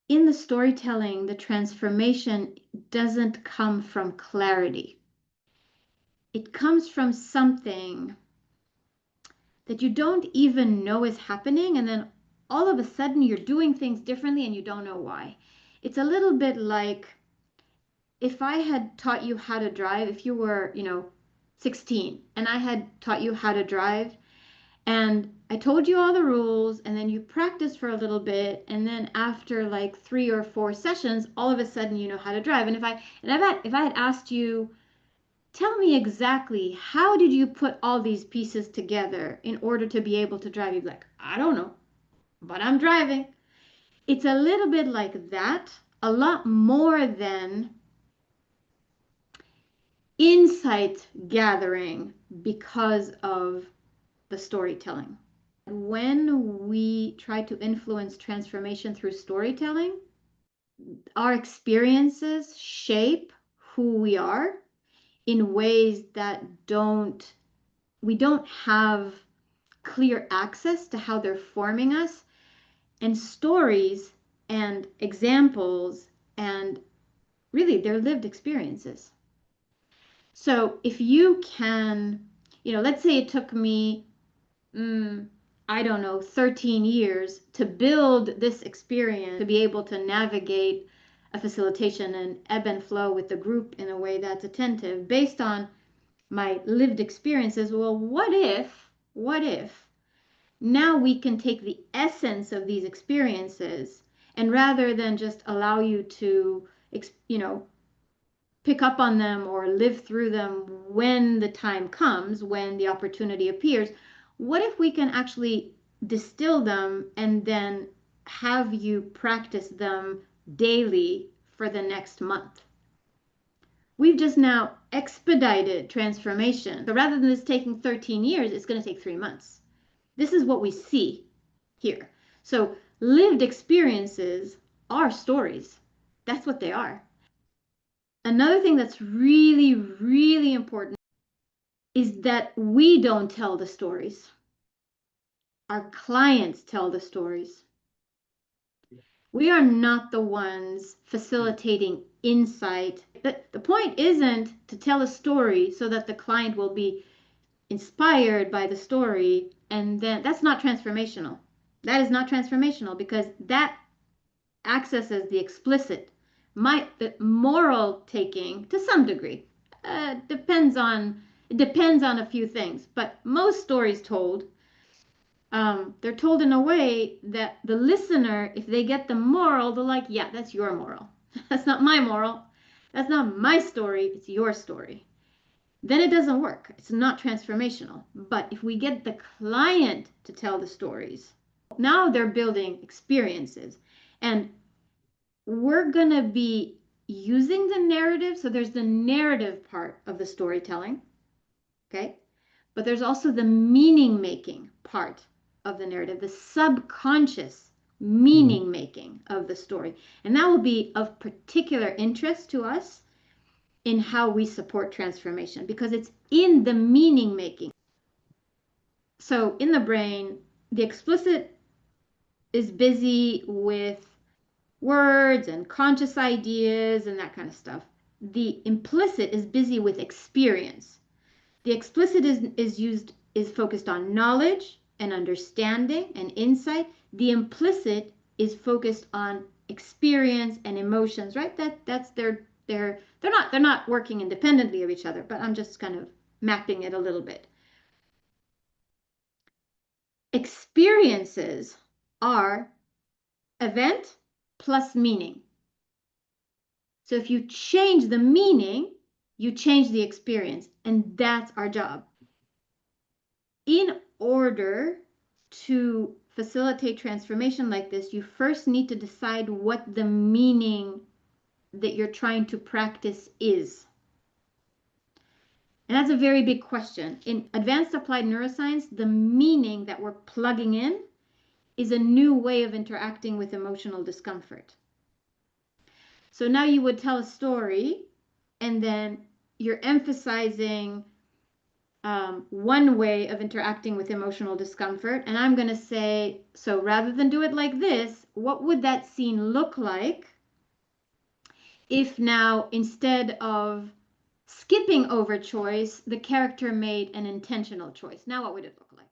in the storytelling, the transformation doesn't come from clarity. It comes from something that you don't even know is happening, and then all of a sudden you're doing things differently and you don't know why. It's a little bit like if I had taught you how to drive, if you were, 16, and I had taught you how to drive, and I told you all the rules, and then you practiced for a little bit, and then after like 3 or 4 sessions, all of a sudden you know how to drive. And if I had asked you, tell me exactly how did you put all these pieces together in order to be able to drive, you'd be like, I don't know, but I'm driving. It's a little bit like that, a lot more than insight gathering because of the storytelling. When we try to influence transformation through storytelling, our experiences shape who we are in ways that we don't have clear access to how they're forming us. And stories and examples and really their lived experiences. So if you can, let's say it took me, I don't know, 13 years to build this experience, to be able to navigate a facilitation and ebb and flow with the group in a way that's attentive based on my lived experiences. Well, what if now we can take the essence of these experiences, and rather than just allow you to, pick up on them or live through them when the time comes, when the opportunity appears, what if we can actually distill them and then have you practice them daily for the next month? We've just now expedited transformation. So rather than this taking 13 years, it's going to take 3 months. This is what we see here. So lived experiences are stories. That's what they are. Another thing that's really, really important is that we don't tell the stories. Our clients tell the stories. We are not the ones facilitating insight. The point isn't to tell a story so that the client will be inspired by the story, and then that's not transformational. That is not transformational because that accesses the explicit. The moral taking, to some degree, depends on a few things, but most stories told, they're told in a way that the listener, if they get the moral, they're like, yeah, that's your moral. That's not my moral. That's not my story. It's your story. Then it doesn't work. It's not transformational. But if we get the client to tell the stories, now they're building experiences. And we're going to be using the narrative. So there's the narrative part of the storytelling, okay? But there's also the meaning making part of the narrative, the subconscious meaning making of the story. And that will be of particular interest to us in how we support transformation because it's in the meaning making. So in the brain, the explicit is busy with words and conscious ideas and that kind of stuff. The implicit is busy with experience. The explicit is focused on knowledge and understanding and insight. The implicit is focused on experience and emotions, right? That's they're not working independently of each other, but I'm just kind of mapping it a little bit. Experiences are event plus meaning. So if you change the meaning, you change the experience, and that's our job. In order to facilitate transformation like this, you first need to decide what the meaning that you're trying to practice is. And that's a very big question. In Advanced Applied Neuroscience, the meaning that we're plugging in is a new way of interacting with emotional discomfort. So now you would tell a story, and then you're emphasizing one way of interacting with emotional discomfort. And I'm going to say, so rather than do it like this, what would that scene look like if now, instead of skipping over choice, the character made an intentional choice? Now what would it look like?